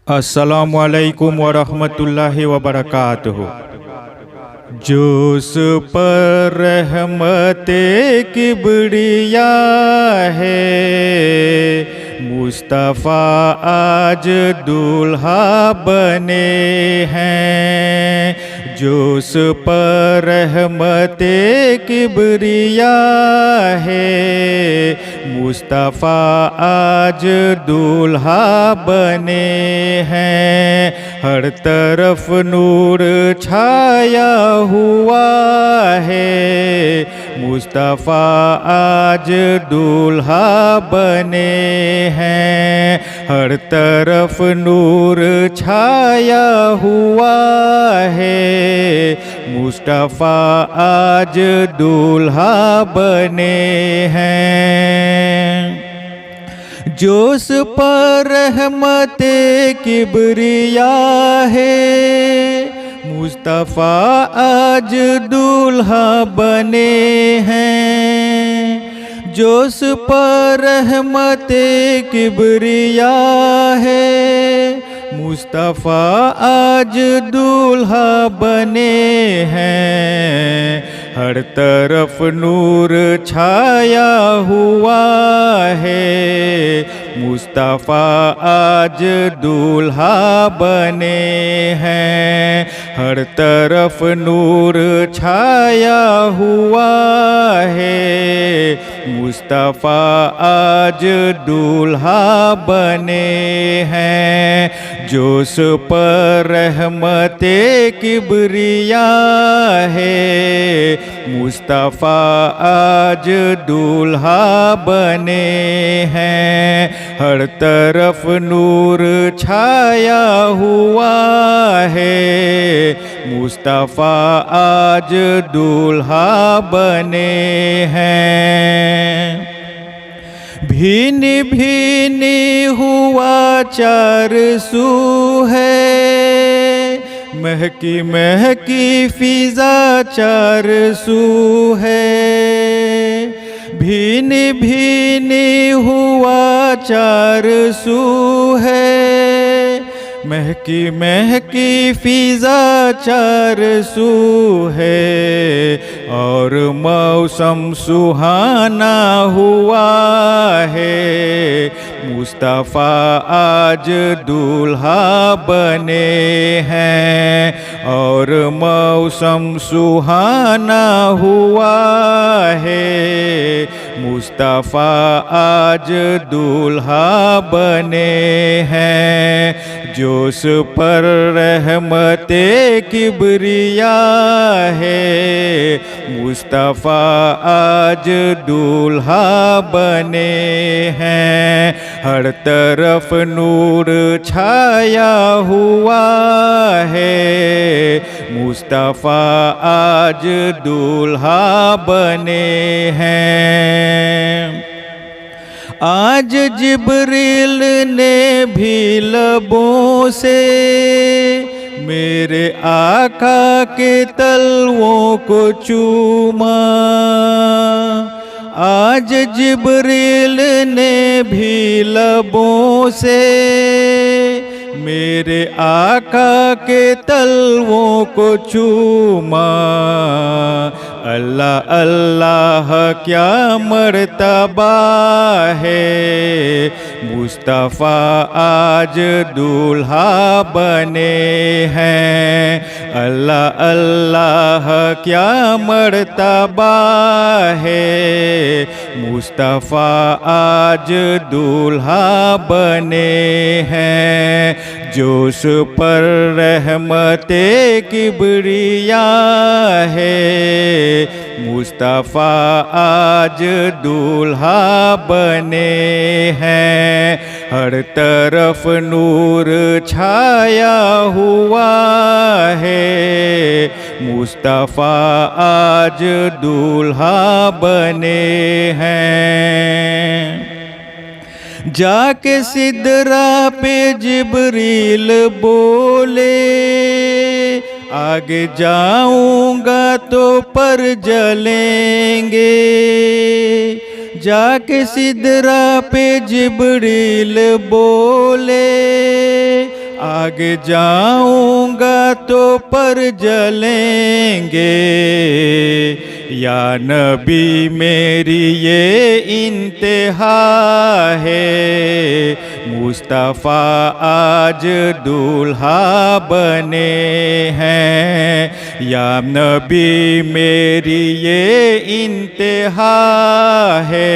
अस्सलामुअलैकुम वरहमतुल्लाहि वबरकातुहू। जोस पर रहमते किबरिया है, मुस्तफ़ा आज दूल्हा बने हैं। जोस पर रहमते किबरिया है, मुस्तफ़ा आज दूल्हा बने हैं। हर तरफ नूर छाया हुआ है, मुस्तफ़ा आज दूल्हा बने हैं। हर तरफ नूर छाया हुआ है, मुस्तफ़ा आज दूल्हा बने हैं। जोस पर रहमते किबरिया है, मुस्तफ़ा आज दूल्हा बने हैं। जोस पर रहमते किबरिया है, मुस्तफ़ा आज दूल्हा बने हैं। हर तरफ नूर छाया हुआ है, मुस्तफ़ा आज दूल्हा बने हैं। हर तरफ नूर छाया हुआ है, मुस्तफ़ा आज दूल्हा बने हैं। जोस पर रहमते किबरिया है, मुस्तफ़ा आज दूल्हा बने हैं। हर तरफ नूर छाया हुआ है, मुस्तफ़ा आज दूल्हा बने हैं। भीनी भीनी हुआ चार सू है, महकी महकी फिजा चार सू है। भीनी भीनी हुआ चार सू है, महकी महकी फिजा चार सू है। और मौसम सुहाना हुआ है, मुस्तफ़ा आज दूल्हा बने हैं। और मौसम सुहाना हुआ है, मुस्तफ़ा आज दूल्हा बने हैं। जोस पर रहमते किबरिया है, मुस्तफ़ा आज दूल्हा बने हैं। हर तरफ नूर छाया हुआ है, मुस्तफ़ा आज दूल्हा बने हैं। आज जिब्रील ने भी लबों से मेरे आका के तलवों को चूमा। आज जिब्रील ने भी लबों से मेरे आका के तलवों को चूमा। अल्लाह अल्लाह क्या मर्तबा है, मुस्तफ़ा आज दूल्हा बने हैं। अल्लाह अल्लाह क्या मर्तबा है, मुस्तफ़ा आज दूल्हा बने हैं। जोस पर रहमते किबरिया है, मुस्तफ़ा आज दूल्हा बने हैं। हर तरफ नूर छाया हुआ है, मुस्तफ़ा आज दूल्हा बने हैं। जाके सिदरा पे जिब्रील बोले, आगे जाऊंगा तो पर जलेंगे। जाके सिदरा पे जिब्रील बोले, आगे जाऊंगा तो पर जलेंगे, या नबी मेरी ये इंतहा है। मुस्तफ़ा आज दूल्हा बने हैं, या नबी मेरी ये इंतहा है।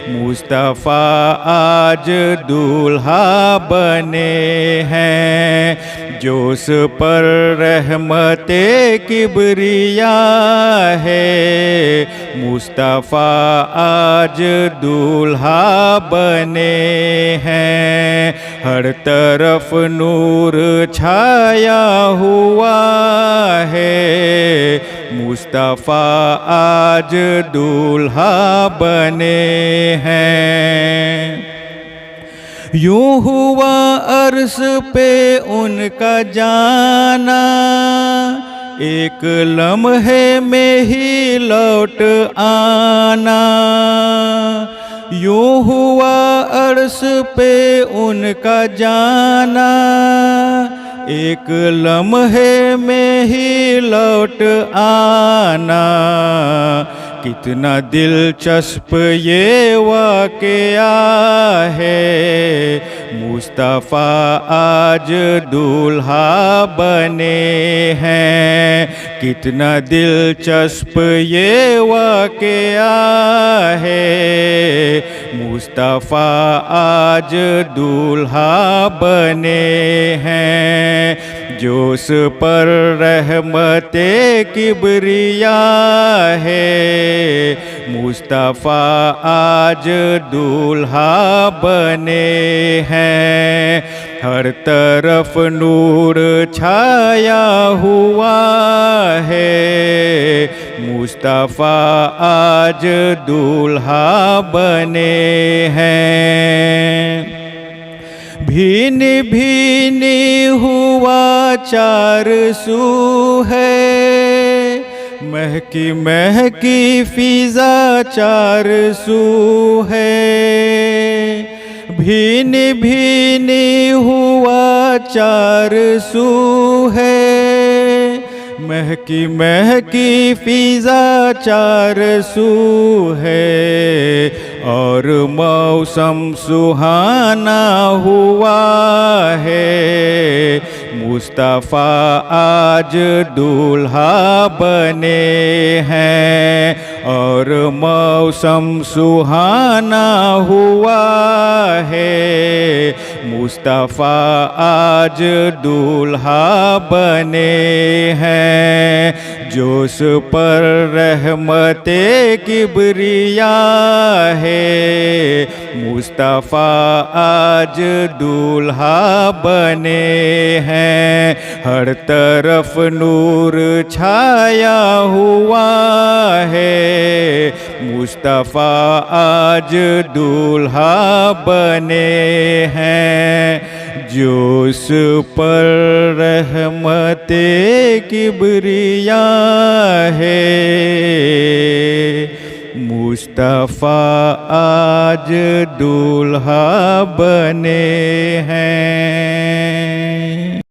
मुस्तफ़ा आज दूल्हा बने हैं, जोस पर रहमते किबरिया है। मुस्तफ़ा आज दूल्हा बने हैं, हर तरफ नूर छाया हुआ है। मुस्तफ़ा आज दूल्हा बने हैं। यूं हुआ अर्श पे उनका जाना, एक लम्हे में ही लौट आना। यूं हुआ अर्श पे उनका जाना, एक लम्हे में ही लौट आना। कितना दिलचस्प ये वाक़या है। मुस्तफ़ा आज दूल्हा बने हैं, कितना दिलचस्प ये वाक़या है। मुस्तफ़ा आज दूल्हा बने हैं, जोस पर रहमते किबरिया है। मुस्तफ़ा आज दूल्हा बने हैं, हर तरफ नूर छाया हुआ है। मुस्तफ़ा आज दूल्हा बने हैं। भीन भीनी हुआ चार सू है, महकी महकी फिजा चार सू है। भीन भीनी हुआ चार सू है, महकी महकी फिजा चार सू है। और मौसम सुहाना हुआ है। मुस्तफ़ा आज दूल्हा बने हैं, और मौसम सुहाना हुआ है। मुस्तफ़ा आज दूल्हा बने हैं, जोस पर रहमते किबरिया है। मुस्तफ़ा आज दूल्हा बने हैं, हर तरफ नूर छाया हुआ है। मुस्तफ़ा आज दूल्हा बने हैं, जोस पर रहमते किबरिया है। मुस्तफ़ा आज दूल्हा बने हैं।